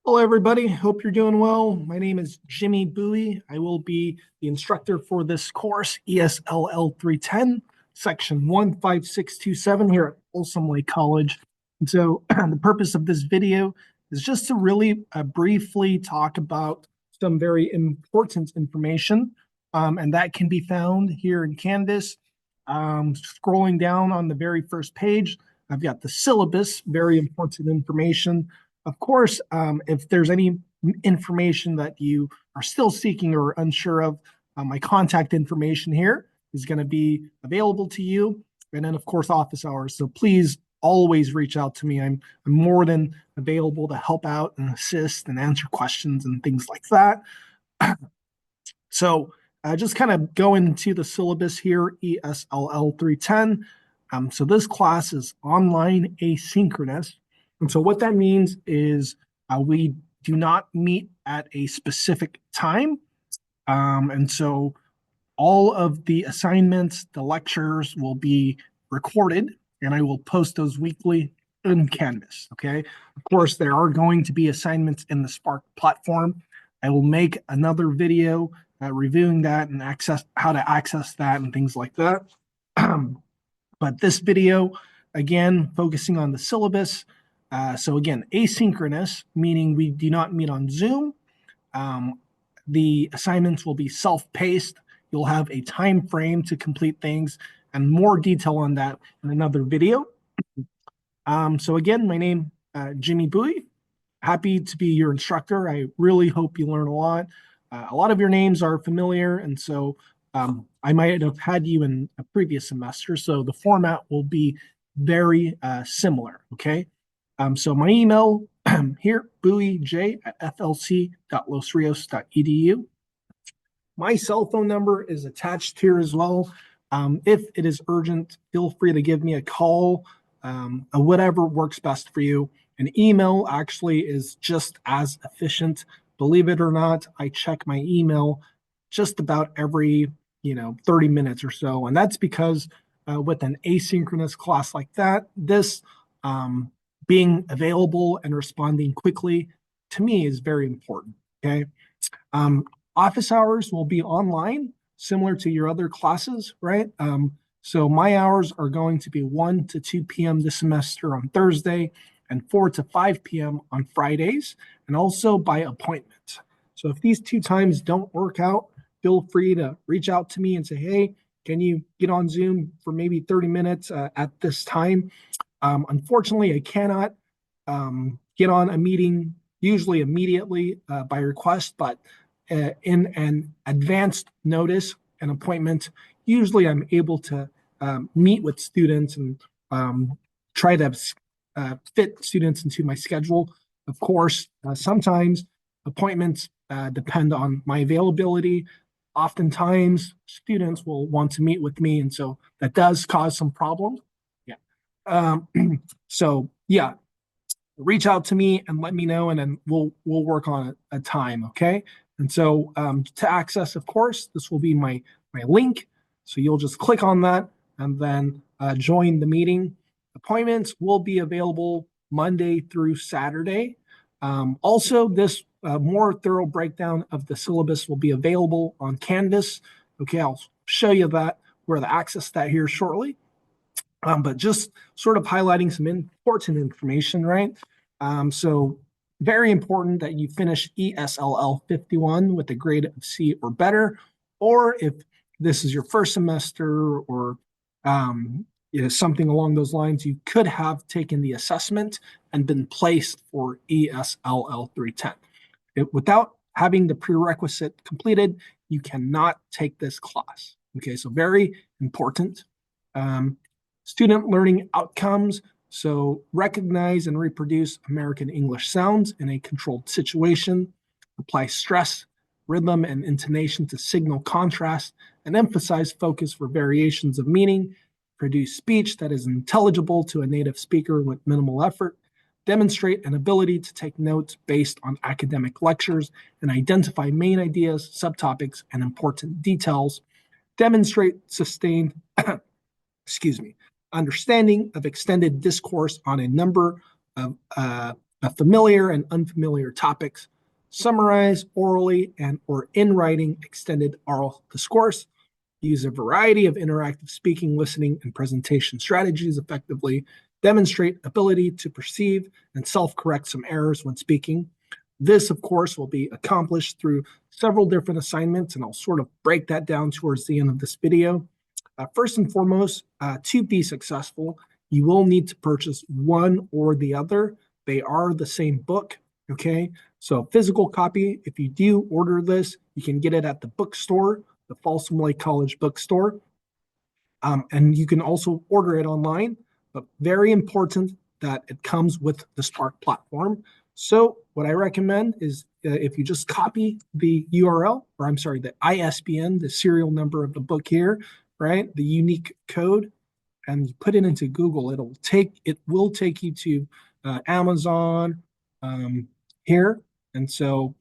Hello, everybody. Hope you're doing well. My name is Jimmy Bowie. I will be the instructor for this course, ESLL 310, section 15627 here at Folsom Lake College. And so the purpose of this video is just to really briefly talk about some very important information, and that can be found here in Canvas. Scrolling down on the very first page, I've got the syllabus, very important information. Of course, if there's any information that you are still seeking or unsure of, my contact information here is going to be available to you. And then, of course, office hours. So please always reach out to me. I'm more than available to help out and assist and answer questions and things like that. So just kind of go into the syllabus here, ESLL 310. So this class is online asynchronous. And so what that means is we do not meet at a specific time. And so all of the assignments, the lectures will be recorded, and I will post those weekly in Canvas, okay? Of course, there are going to be assignments in the Spark platform. I will make another video reviewing that and how to access that and things like that. But this video, again, focusing on the syllabus. So again, asynchronous, meaning we do not meet on Zoom. The assignments will be self-paced. You'll have a time frame to complete things, and more detail on that in another video. So again, my name Jimmy Bowie. Happy to be your instructor. I really hope you learn a lot. A lot of your names are familiar, and so I might have had you in a previous semester, so the format will be very similar, okay? So my email here, bowiej@flc.losrios.edu. My cell phone number is attached here as well. If it is urgent, feel free to give me a call, whatever works best for you. An email actually is just as efficient. Believe it or not, I check my email just about every 30 minutes or so. And that's because with an asynchronous class like that, this being available and responding quickly to me is very important, okay? Office hours will be online, similar to your other classes, right? So my hours are going to be 1 to 2 p.m. this semester on Thursday and 4 to 5 p.m. on Fridays, and also by appointment. So if these two times don't work out, feel free to reach out to me and say, hey, can you get on Zoom for maybe 30 minutes at this time? Unfortunately, I cannot get on a meeting usually immediately by request, but in an advanced notice, an appointment, usually I'm able to meet with students and try to fit students into my schedule. Of course, sometimes appointments depend on my availability. Oftentimes, students will want to meet with me, and so that does cause some problems. So yeah, reach out to me and let me know, and then we'll work on a time, okay? And so to access, of course, this will be my link. So you'll just click on that and then join the meeting. Appointments will be available Monday through Saturday. Also, this more thorough breakdown of the syllabus will be available on Canvas. Okay, I'll show you that, where to access that here shortly. But just sort of highlighting some important information, right? So very important that you finish ESLL 51 with a grade of C or better, or if this is your first semester or something along those lines, you could have taken the assessment and been placed for ESLL 310. Without having the prerequisite completed, you cannot take this class. Okay, so very important. Student learning outcomes. So recognize and reproduce American English sounds in a controlled situation. Apply stress, rhythm, and intonation to signal contrast and emphasize focus for variations of meaning. Produce speech that is intelligible to a native speaker with minimal effort. Demonstrate an ability to take notes based on academic lectures and identify main ideas, subtopics, and important details. Demonstrate sustained understanding of extended discourse on a number of familiar and unfamiliar topics, summarize orally and or in writing extended oral discourse, use a variety of interactive speaking, listening, and presentation strategies effectively, demonstrate ability to perceive and self-correct some errors when speaking. This, of course, will be accomplished through several different assignments, and I'll sort of break that down towards the end of this video. First and foremost, to be successful, you will need to purchase one or the other. They are the same book, okay? So physical copy, if you do order this, you can get it at the bookstore, the Folsom Lake College bookstore. And you can also order it online, but very important that it comes with the Spark platform. So what I recommend is if you just copy the URL, or I'm sorry, the ISBN, the serial number of the book here, right? The unique code, and you put it into Google, it will take you to Amazon here. And so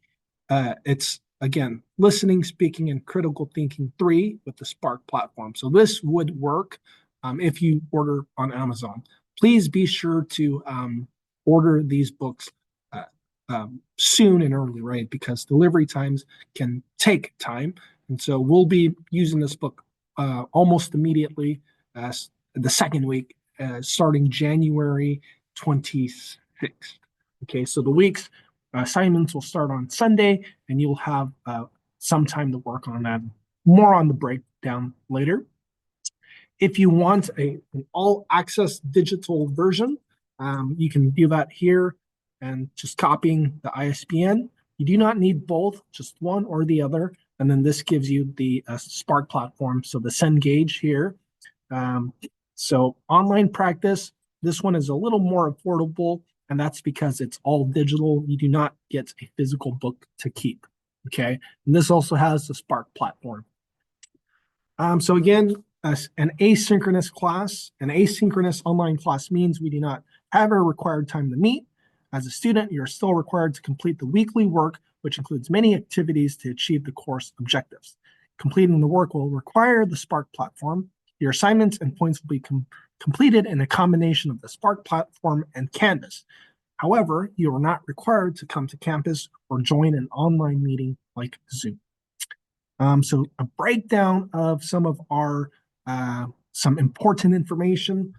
it's, again, listening, speaking, and critical thinking 3 with the Spark platform. So this would work if you order on Amazon. Please be sure to order these books soon and early, right? Because delivery times can take time. And so we'll be using this book almost immediately the second week, starting January 26th. Okay, so the week's assignments will start on Sunday, and you'll have some time to work on that. More on the breakdown later. If you want an all-access digital version, you can do that here and just copying the ISBN. You do not need both, just one or the other. And then this gives you the Spark platform, so the Cengage here. So online practice, this one is a little more affordable, and that's because it's all digital. You do not get a physical book to keep, okay? And this also has the Spark platform. So again, an asynchronous class, an asynchronous online class means we do not have a required time to meet. As a student, you're still required to complete the weekly work, which includes many activities to achieve the course objectives. Completing the work will require the Spark platform. Your assignments and points will be completed in a combination of the Spark platform and Canvas. However, you are not required to come to campus or join an online meeting like Zoom. So a breakdown of some of our some important information.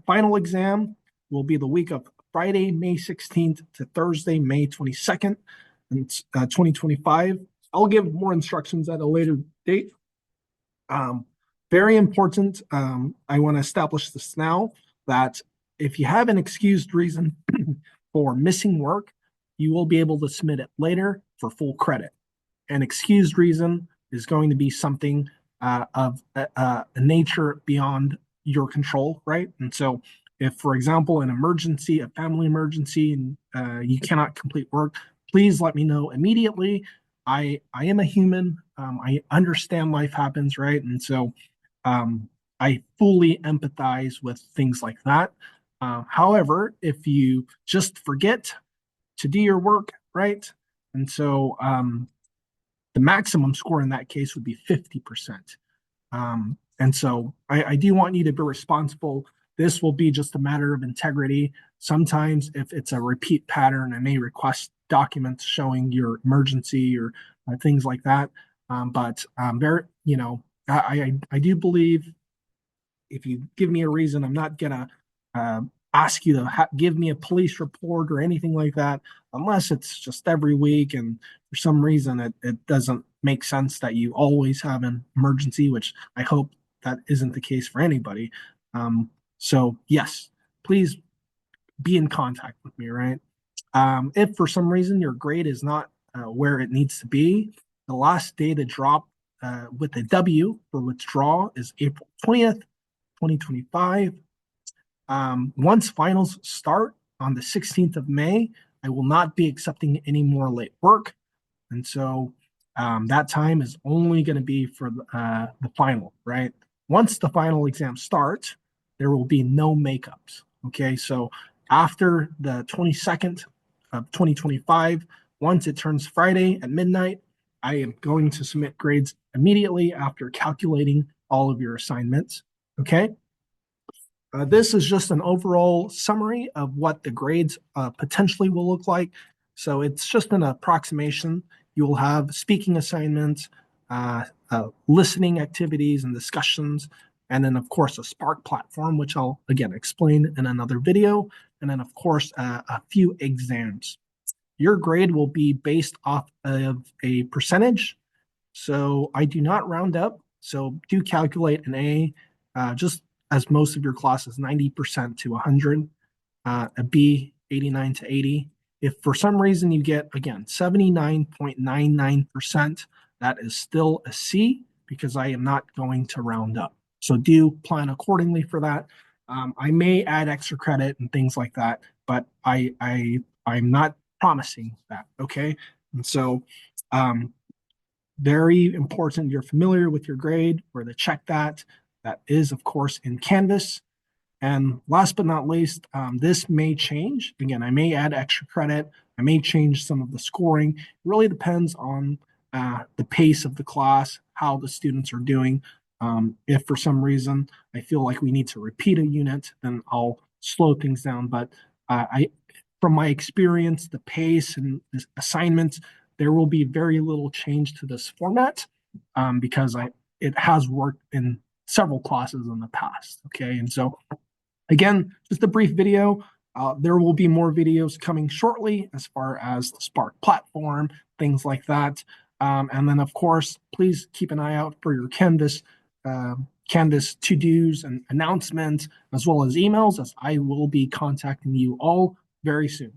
Final exam will be the week of Friday, May 16th to Thursday, May 22nd, 2025. I'll give more instructions at a later date. Very important, I want to establish this now, that if you have an excused reason for missing work, you will be able to submit it later for full credit. An excused reason is going to be something of a nature beyond your control, right? And so if, for example, an emergency, a family emergency, and you cannot complete work, please let me know immediately. I am a human. I understand life happens, right? And so I fully empathize with things like that. However, if you just forget to do your work, right? And so the maximum score in that case would be 50%. And so I do want you to be responsible. This will be just a matter of integrity. Sometimes if it's a repeat pattern, I may request documents showing your emergency or things like that. But there, you know, I do believe if you give me a reason, I'm not gonna ask you to give me a police report or anything like that, unless it's just every week and for some reason it doesn't make sense that you always have an emergency, which I hope that isn't the case for anybody. So yes, please be in contact with me, right? If for some reason your grade is not where it needs to be, the last day to drop with the W for withdrawal is April 20th, 2025. Once finals start on the 16th of May, I will not be accepting any more late work. And so that time is only going to be for the final, right? Once the final exam starts, there will be no makeups. Okay, so after the 22nd of 2025, once it turns Friday at midnight, I am going to submit grades immediately after calculating all of your assignments. Okay. This is just an overall summary of what the grades potentially will look like. So it's just an approximation. You will have speaking assignments, listening activities and discussions, and then of course a Spark platform, which I'll again explain in another video, and then of course a few exams. Your grade will be based off of a percentage. So I do not round up. So do calculate an A, just as most of your class is 90% to 100, a B 89 to 80. If for some reason you get, again, 79.99%, that is still a C because I am not going to round up. So do plan accordingly for that. I may add extra credit and things like that, but I'm not promising that. Okay. And so, very important you're familiar with your grade, where to check that. That is, of course, in Canvas. And last but not least, this may change. Again, I may add extra credit. I may change some of the scoring. It really depends on the pace of the class, how the students are doing. If for some reason I feel like we need to repeat a unit, then I'll slow things down. But from my experience, the pace and the assignments, there will be very little change to this format because it has worked in several classes in the past. Okay, and so again, just a brief video. There will be more videos coming shortly as far as the Spark platform, things like that. And then, of course, please keep an eye out for your Canvas to-dos and announcements, as well as emails, as I will be contacting you all very soon.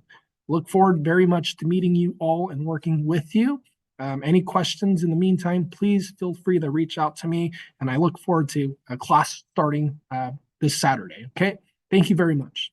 Look forward very much to meeting you all and working with you. Any questions in the meantime, please feel free to reach out to me, and I look forward to a class starting this Saturday. Okay, thank you very much.